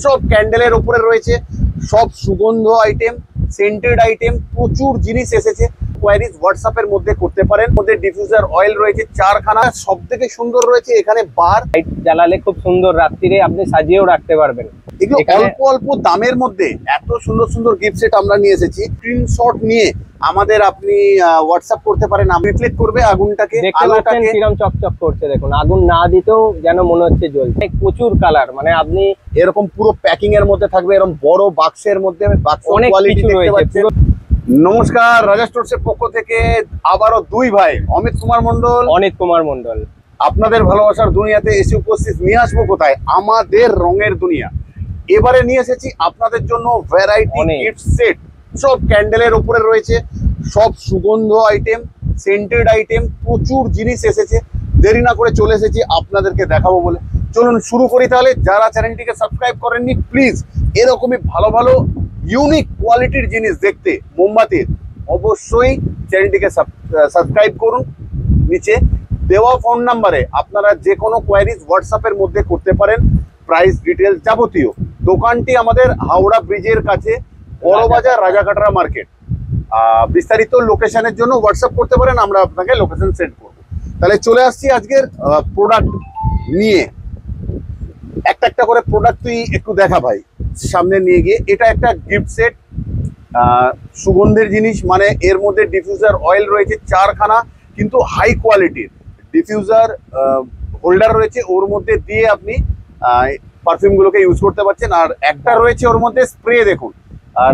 সব ক্যান্ডেলের উপরে রয়েছে, সব সুগন্ধ আইটেম, সেন্টেড আইটেম, প্রচুর জিনিস এসেছে। কোয়ারিজ হোয়াটসঅ্যাপের মধ্যে করতে পারেন। মধ্যে ডিফিউজার অয়েল রয়েছে 4খানা। সব থেকে সুন্দর রয়েছে এখানে বার, লাইট জ্বালালে খুব সুন্দর রাত্রিরে আপনি সাজিয়েও রাখতে পারবেন। এগুলো অল্প অল্প দামের মধ্যে এত সুন্দর সুন্দর গিফট সেট আমরা নিয়ে এসেছি। স্ক্রিনশট নিয়ে আমাদের আপনি হোয়াটসঅ্যাপ করতে পারেন, রিফ্লেক্ট করবে আগুনটাকে। দেখতে পাচ্ছেন কিরকম চকচক করছে, দেখুন আগুন না দিতেও যেন মনে হচ্ছে জ্বলছে। প্রচুর কালার, মানে আপনি এরকম পুরো প্যাকিং এর মধ্যে থাকবে, এরকম বড় বাক্সের মধ্যে। অনেক কোয়ালিটি কিছু দেখতে রয়েছে। পাচ্ছেন। নমস্কার, রাজা স্টোরস এর পক্ষ থেকে আবারও দুই ভাই অমিত কুমার মন্ডল, অনিত কুমার মন্ডল আপনাদের ভালোবাসার দুনিয়াতে এসে উপস্থিত। নিয়ে আসবো কোথায়? আমাদের রঙের দুনিয়া। এবারে নিয়ে এসেছি আপনাদের জন্য ভ্যারাইটি গিফট সেট। সব ক্যান্ডেলের উপরে রয়েছে, সব সুগন্ধ আইটেম, সেন্টেড আইটেম, প্রচুর জিনিস এসেছে। দেরি না করে চলে এসেছি আপনাদেরকে দেখাবো বলে। চলুন শুরু করি তাহলে। যারা চ্যানেলটিকে সাবস্ক্রাইব করেননি, প্লিজ এরকমই ভালো ভালো ইউনিক কোয়ালিটির জিনিস দেখতে মোমবাতির অবশ্যই চ্যানেলটিকে সাবস্ক্রাইব করুন। নিচে দেওয়া ফোন নাম্বারে আপনারা যে কোনো কোয়ারিজ হোয়াটসঅ্যাপের মধ্যে করতে পারেন। প্রাইস ডিটেলস যাবতীয়। দোকানটি আমাদের হাওড়া ব্রিজের কাছে, বড়বাজার, রাজাকাটরা মার্কেট। বিস্তারিত লোকেশনের জন্য হোয়াটসঅ্যাপ করতে পারেন, আমরা আপনাকে লোকেশন সেন্ড করব। তাহলে চলে আসছি আজকের প্রোডাক্ট নিয়ে। একটা একটা করে প্রোডাক্ট তুই একটু দেখা ভাই সামনে নিয়ে গিয়ে। এটা একটা গিফট সেট, সুগন্ধের জিনিস, মানে এর মধ্যে ডিফিউজার অয়েল রয়েছে 4খানা, কিন্তু হাই কোয়ালিটির ডিফিউজার হোল্ডার রয়েছে। ওর মধ্যে দিয়ে আপনি পারফিউম গুলোকে ইউজ করতে পারছেন। আর একটা রয়েছে ওর মধ্যে স্প্রে, দেখুন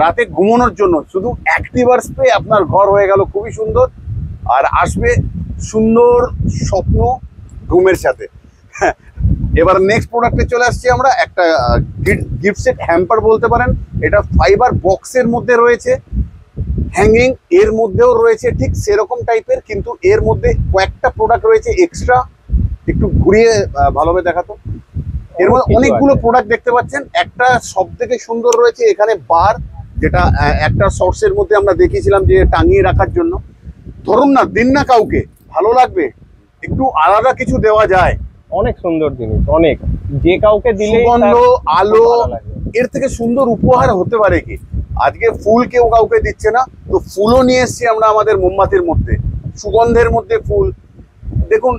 রাতে ঘুমানোর জন্য শুধু অ্যাক্টিভার স্প্রে, আপনার ঘর হয়ে গেল খুবই সুন্দর। আর আসবে সুন্দর স্বপ্ন ঘুমের সাথে। এবার নেক্সট প্রোডাক্টে চলে আসছি আমরা। একটা গিফট সেট হ্যাম্পার বলতে পারেন। এটা ফাইবার বক্সের মধ্যে রয়েছে, হ্যাঙ্গিং এর মধ্যেও রয়েছে ঠিক সেরকম টাইপের, কিন্তু এর মধ্যে কয়েকটা প্রোডাক্ট রয়েছে এক্সট্রা। একটু ঘুরিয়ে ভালোভাবে দেখাতো। এর মধ্যে অনেকগুলো প্রোডাক্ট দেখতে পাচ্ছেন। একটা সব থেকে সুন্দর রয়েছে এখানে বার, যেটা একটা শর্টসের মধ্যে আমরা দেখিয়েছিলাম যে টাঙিয়ে রাখার জন্য। ধরুন না, দিন না কাউকে, ভালো লাগবে, একটু আলাদা কিছু দেওয়া যায়। অনেক সুন্দর জিনিস, অনেক, যে কাউকে দিলে সুগন্ধ, আলো, এর থেকে সুন্দর উপহার হতে পারে কি? আজকে ফুল কেউ কাউকে দিচ্ছে না, তো ফুলও নিয়ে এসছি আমরা আমাদের মোমবাতির মধ্যে। সুগন্ধের মধ্যে ফুল, দেখুন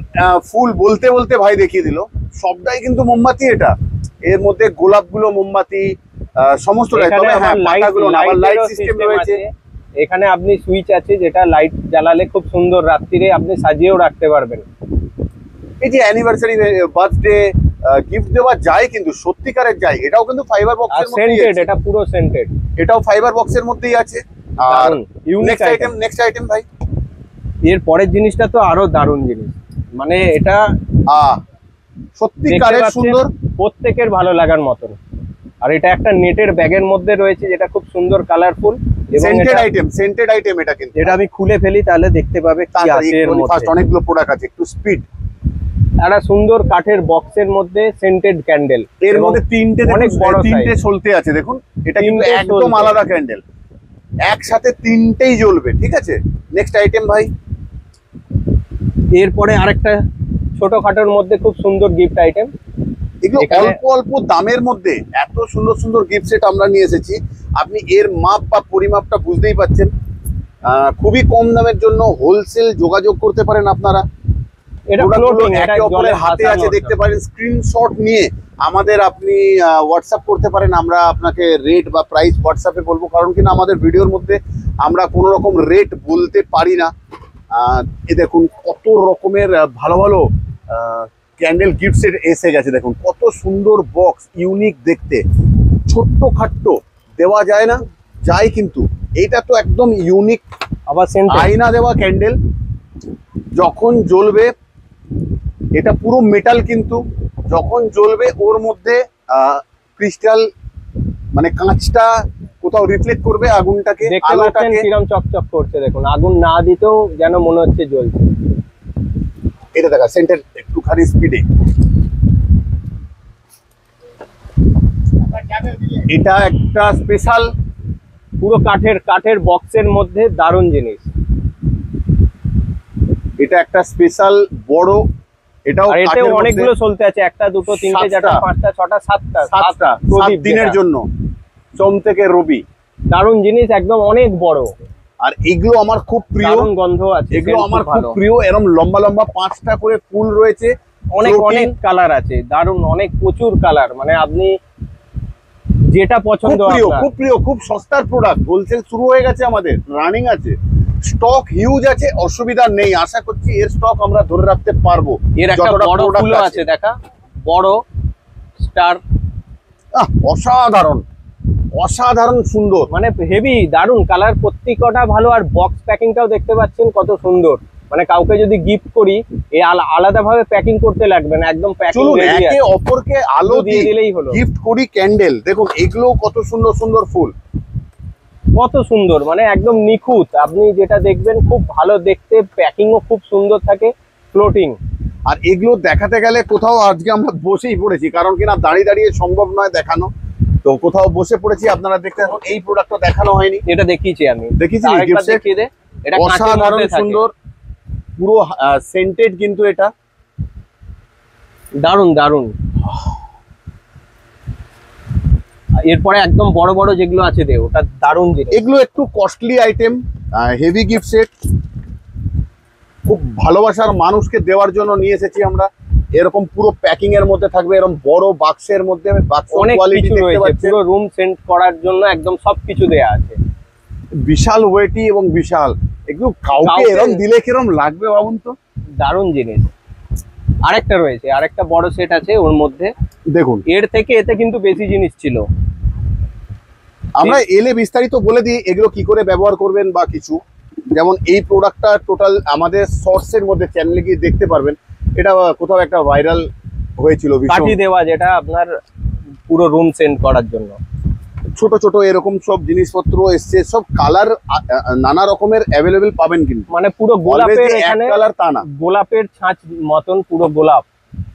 ফুল বলতে বলতে ভাই দেখিয়ে দিল, সবটাই কিন্তু মোমবাতি। এটা এর মধ্যে গোলাপগুলো মোমবাতি, সমস্ত লাইট সিস্টেম রয়েছে। এখানে আপনি সুইচ আছে, যেটা লাইট জ্বালালে খুব সুন্দর রাত্রিরে আপনি সাজিয়েও রাখতে পারবেন। এই যে অ্যানিভার্সারি, বার্থডে গিফট দেওয়া যায়, কিন্তু সত্যিকারের যায়। এটাও কিন্তু ফাইবার বক্সের মধ্যেই আছে। এটা পুরো সেন্টেড, এটাও ফাইবার বক্সের মধ্যেই আছে। আর নেক্সট আইটেম ভাই, এর পরের জিনিসটা তো আরো দারুণ জিনিস, মানে এটা সত্যিকারের সুন্দর, প্রত্যেকের ভালো লাগার মতন। আর এটা একটা নেটের ব্যাগের মধ্যে রয়েছে, যেটা খুব সুন্দর কালারফুল, সেন্টেড আইটেম। এটা কিন্তু এটা আমি খুলে ফেলি, তাহলে দেখতে পাবে কি আছে এর মধ্যে। অনেকগুলো প্রোডাক্ট আছে, একটু স্পিড। একটা সুন্দর কাঠের বক্সের মধ্যে সেন্টেড ক্যান্ডেল, এর মধ্যে তিনটে চলতে আছে, দেখুন এটা কিন্তু একদম আলাদা ক্যান্ডেল, একসাথে তিনটেই জ্বলবে। ঠিক আছে, নেক্সট আইটেম ভাই। এরপরে আরেকটা ছোটখাটোর মধ্যে খুব সুন্দর গিফট আইটেম। এগুলো অল্প অল্প দামের মধ্যে এত সুন্দর সুন্দর গিফট সেট আমরা নিয়ে এসেছি। আপনি এর মাপ বা পরিমাপটা বুঝতেই পাচ্ছেন। খুবই কম দামের জন্য হোলসেল যোগাযোগ করতে পারেন আপনারা। হাতে আছে, দেখতে পারেন। স্ক্রিনশট নিয়ে আমাদের আপনি হোয়াটসঅ্যাপ করতে পারেন, আমরা আপনাকে রেট বা প্রাইস হোয়াটসঅ্যাপে বলবো। কারণ কিনা আমাদের ভিডিওর মধ্যে আমরা কোনো রকম রেট বলতে পারি না। এ দেখুন কত রকমের ভালো ভালো ক্যান্ডেল গিফট সেট এসে গেছে। দেখুন কত সুন্দর বক্স, ইউনিক দেখতে। ছোট্ট খাট্টো দেওয়া যায় না, যায়, কিন্তু এইটা তো একদম ইউনিক। আবার আয়না দেওয়া ক্যান্ডেল, যখন জ্বলবে, এটা পুরো মেটাল, কিন্তু যখন জ্বলবে ওর মধ্যে ক্রিস্টাল, মানে কাঁচটা কোথাও রিফ্লেক্ট করবে আগুনটাকে, আলোটাকে। কিরকম চকচক করছে, দেখুন আগুন না দিতেও যেন মনে হচ্ছে জ্বলছে। এটা দেখা সেন্টার একটুখানি স্পিডে। এটা একটা স্পেশাল, পুরো কাঠের বক্সের মধ্যে দারুণ জিনিস। এটা একটা স্পেশাল বড় এটাও আর এতে কাঠের মধ্যে। অনেকগুলো চলতে আছে, একটা দুটো তিনটে চারটা 7টা, পাঁচটা ছটা সাতটা 7টা প্রদীপ 7 দিনের যেটা। জন্য, সোম থেকে রবি। দারুণ জিনিস, একদম অনেক বড়, আর এগুলো আমার খুব প্রিয়, দারুণ গন্ধ আছে, এগুলো scent আমার খুব ভালো। প্রিয়। এরকম লম্বা লম্বা 5টা করে ফুল রয়েছে, অনেক floating, অনেক কালার আছে, দারুণ অনেক প্রচুর কালার, মানে আপনি যেটা খুব পছন্দ প্রিয়, আপনার। খুব প্রিয়, খুব সস্তার প্রোডাক্ট। হোলসেল শুরু হয়ে গেছে আমাদের, রানিং আছে, স্টক হিউজ আছে, অসুবিধা নেই। আশা করছি এর স্টক আমরা ধরে রাখতে পারবো। এর একটা যতটা বড় product ফুলও আছে, দেখা বড় স্টার, অসাধারণ, অসাধারণ সুন্দর। মানে হেভি দারুণ কালার, প্রত্যেকটা ভালো। আর বক্স প্যাকিংটাও দেখতে পাচ্ছেন কত সুন্দর, মানে কাউকে যদি গিফট করি এই আলাদা ভাবে প্যাকিং করতে লাগবে না, একদম প্যাকিং চলুন রেডি একে আছে, অপরকে আলো দিয়ে দিয়ে দিলেই হলো। গিফট করি ক্যান্ডেল। দেখুন এগুলো কত সুন্দর সুন্দর ফুল, কত সুন্দর, মানে একদম নিখুঁত। আপনি যেটা দেখবেন খুব ভালো দেখতে, প্যাকিংও খুব সুন্দর থাকে, ফ্লোটিং। আর এগুলো দেখাতে গেলে কোথাও আজকে আমরা বসেই পড়েছি, কারণ কিনা দাঁড়িয়ে দাঁড়িয়ে সম্ভব নয় দেখানো, তো কোথাও বসে পড়েছি। আপনারা দেখতে থাকুন, এই প্রোডাক্টটা দেখানো হয়নি, এটা দেখিয়েছি আমি, দেখিয়েছি আরেকবার gift set? দেখিয়ে দে। এটা কাঁচের অসাধারণ মধ্যে থাকে, সুন্দর, পুরো সেন্টেড কিন্তু এটা। দারুণ দারুণ। এরপরে একদম বড় বড় যেগুলো আছে দে, ওটা দারুণ জিনিস। এগুলো একটু costly item, heavy gift set, খুব ভালোবাসার মানুষকে দেওয়ার জন্য নিয়ে এসেছি আমরা। এরকম পুরো প্যাকিং এর মধ্যে থাকবে, এরকম বড় বাক্সের মধ্যে, বাক্স অনেক কোয়ালিটি কিছু দেখতে রয়েছে, পাচ্ছেন, পুরো রুম সেন্ট করার জন্য একদম সবকিছু দেয়া আছে। বিশাল ওয়েটি এবং বিশাল। এগুলো কাউকে কাউকে- এরকম দিলে কিরম লাগবে ভাবুন তো। দারুণ জিনিস। আরেকটা রয়েছে, আরেকটা বড় সেট আছে ওর মধ্যে, দেখুন এর থেকে এতে কিন্তু বেশি জিনিস ছিল। আমরা এলে বিস্তারিত বলে দিই এগুলো কি করে ব্যবহার করবেন বা কিছু। যেমন এই প্রোডাক্টটা টোটাল আমাদের শর্টসের মধ্যে চ্যানেলে গিয়ে দেখতে পারবেন, এটা কোথাও একটা ভাইরাল হয়েছিল ভীষণ। কাঠি দেওয়া, যেটা আপনার পুরো রুম সেন্ট করার জন্য। ছোট ছোট এরকম সব জিনিসপত্র এসছে, সব কালার নানা রকমের অ্যাভেলেবেল পাবেন, কিন্তু মানে পুরো গোলাপের, এখানে কালার তা না, গোলাপের ছাঁচ মতন পুরো গোলাপ,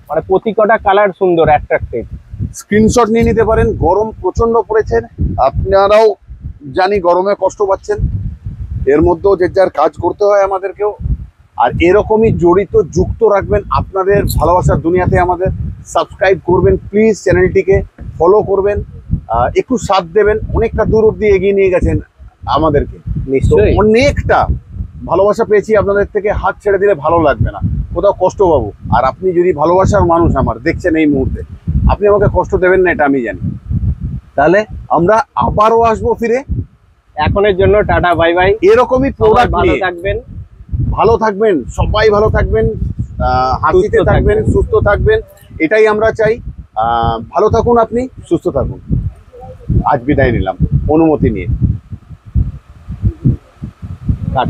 মানে প্রতিকটা কালার সুন্দর, অ্যাট্রাক্টিভ। স্ক্রিনশট নিয়ে নিতে পারেন। গরম প্রচন্ড পড়েছে, আপনারাও জানি গরমে কষ্ট পাচ্ছেন, এর মধ্যেও যে যার কাজ করতে হয় আমাদেরকেও। আর এরকমই জড়িত যুক্ত রাখবেন আপনাদের ভালোবাসার দুনিয়াতে। আমাদের সাবস্ক্রাইব করবেন প্লিজ, চ্যানেলটিকে ফলো করবেন, একটু সাথ দেবেন। অনেকটা দূর অব্দি এগিয়ে নিয়ে গেছেন আমাদেরকে, নিশ্চয়ই। অনেকটা ভালোবাসা পেয়েছি আপনাদের থেকে। হাত ছেড়ে দিলে ভালো লাগবে না, কোথাও কষ্ট পাবো। আর আপনি যদি ভালোবাসার মানুষ আমার দেখছেন এই মুহূর্তে, আপনি আমাকে কষ্ট দেবেন না, এটা আমি জানি। তাহলে আমরা আবারও আসবো ফিরে, এখনের জন্য টাটা, বাই বাই। এরকমই সবাই প্রোডাক্ট ভালো নিয়ে। থাকবেন, ভালো থাকবেন, সবাই ভালো থাকবেন, হাসিতে সুস্থ থাকবেন, থাকবেন। সুস্থ থাকবেন, এটাই আমরা চাই। ভালো থাকুন, আপনি সুস্থ থাকুন। আজ বিদায় নিলাম অনুমতি নিয়ে। কাট।